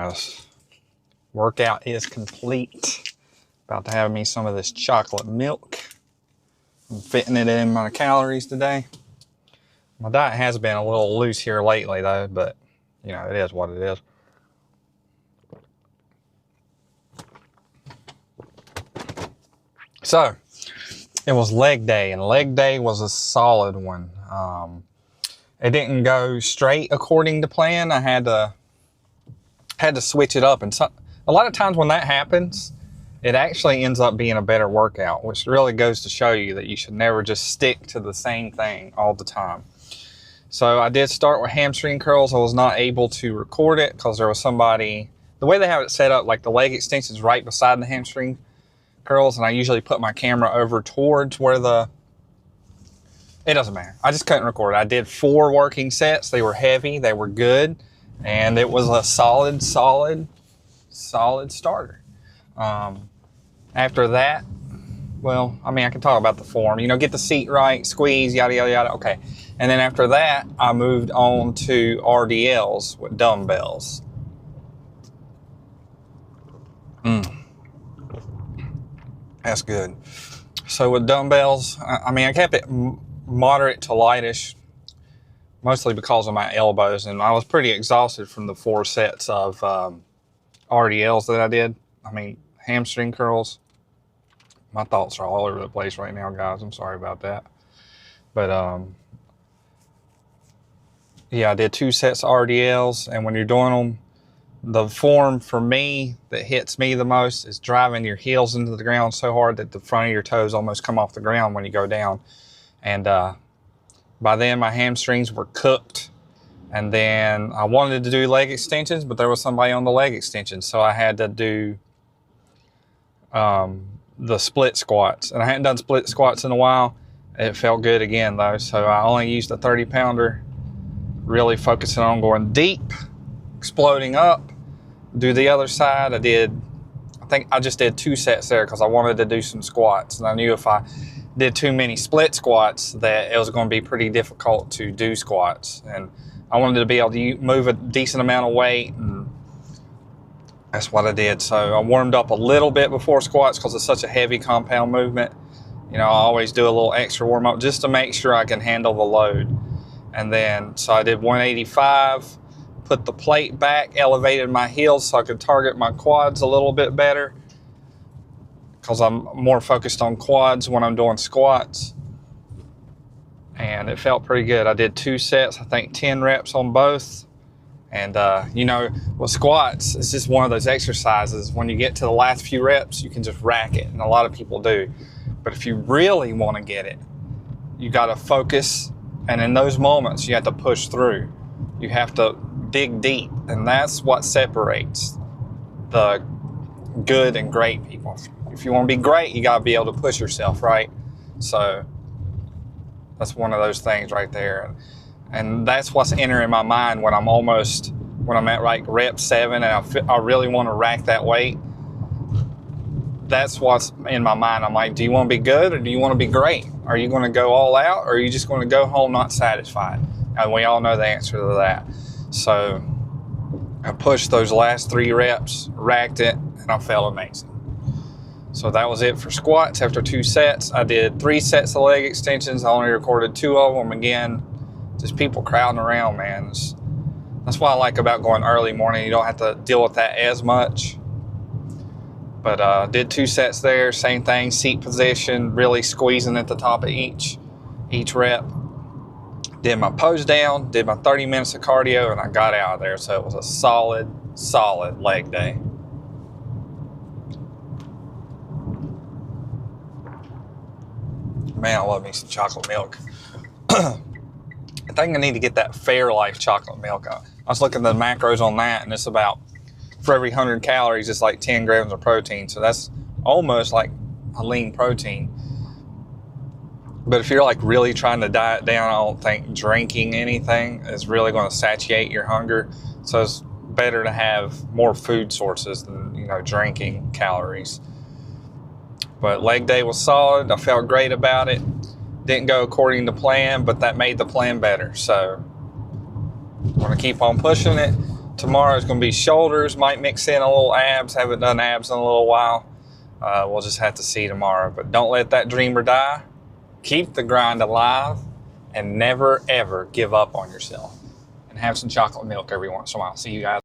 guys, workout is complete. About to have me some of this chocolate milk. I'm fitting it in my calories today. My diet has been a little loose here lately though, but you know, it is what it is. So, it was leg day, and leg day was a solid one. It didn't go straight according to plan. I had to switch it up, and a lot of times when that happens, it actually ends up being a better workout, which really goes to show you that you should never just stick to the same thing all the time. So I did start with hamstring curls. I was not able to record it because there was somebody, the way they have it set up, like the leg extension's right beside the hamstring curls, and I usually put my camera over towards where it doesn't matter. I just couldn't record it. I did 4 working sets. They were heavy, they were good, and it was a solid starter. After that, well, I mean, I can talk about the form, you know, get the seat right, squeeze, yada, yada, yada. Okay. And then after that, I moved on to RDLs with dumbbells. That's good. So with dumbbells, I mean, I kept it moderate to lightish, mostly because of my elbows, and I was pretty exhausted from the 4 sets of RDLs that I did. I mean, hamstring curls. My thoughts are all over the place right now, guys. I'm sorry about that. But yeah, I did 2 sets of RDLs, and when you're doing them, the form for me that hits me the most is driving your heels into the ground so hard that the front of your toes almost come off the ground when you go down. And by then my hamstrings were cooked, and then I wanted to do leg extensions, but there was somebody on the leg extensions, so I had to do the split squats, and I hadn't done split squats in a while. It felt good again though, so I only used a 30-pounder, really focusing on going deep, exploding up. Do the other side. I think I just did 2 sets there because I wanted to do some squats, and I knew if I did too many split squats that it was going to be pretty difficult to do squats, and I wanted to be able to move a decent amount of weight, and that's what I did. So I warmed up a little bit before squats because it's such a heavy compound movement. You know, I always do a little extra warm up just to make sure I can handle the load. And then, so I did 185, put the plate back, elevated my heels so I could target my quads a little bit better, because I'm more focused on quads when I'm doing squats. And it felt pretty good. I did 2 sets, I think 10 reps on both. And you know, with squats, it's just one of those exercises, when you get to the last few reps, you can just rack it, and a lot of people do. But if you really want to get it, you got to focus, and in those moments, you have to push through. You have to dig deep, and that's what separates the good and great people. If you want to be great, you got to be able to push yourself, right? So that's one of those things right there. And that's what's entering my mind when I'm at like rep 7 and I really want to rack that weight. That's what's in my mind. I'm like, do you want to be good or do you want to be great? Are you going to go all out, or are you just going to go home not satisfied? And we all know the answer to that. So I pushed those last 3 reps, racked it, and I felt amazing. So that was it for squats. After 2 sets, I did 3 sets of leg extensions. I only recorded 2 of them. Again, just people crowding around, man. That's what I like about going early morning. You don't have to deal with that as much. But did 2 sets there, same thing, seat position, really squeezing at the top of each rep. Did my pose down, did my 30 minutes of cardio, and I got out of there. So it was a solid leg day. Man, I love me some chocolate milk. I think I need to get that Fairlife chocolate milk. I was looking at the macros on that, and it's about, for every 100 calories, it's like 10 grams of protein. So that's almost like a lean protein. But if you're like really trying to diet down, I don't think drinking anything is really going to satiate your hunger. So it's better to have more food sources than, you know, drinking calories. But leg day was solid. I felt great about it. Didn't go according to plan, but that made the plan better. So I'm going to keep on pushing it. Tomorrow's going to be shoulders. Might mix in a little abs. Haven't done abs in a little while. We'll just have to see tomorrow. But don't let that dreamer die. Keep the grind alive. And never, ever give up on yourself. And have some chocolate milk every once in a while. See you guys.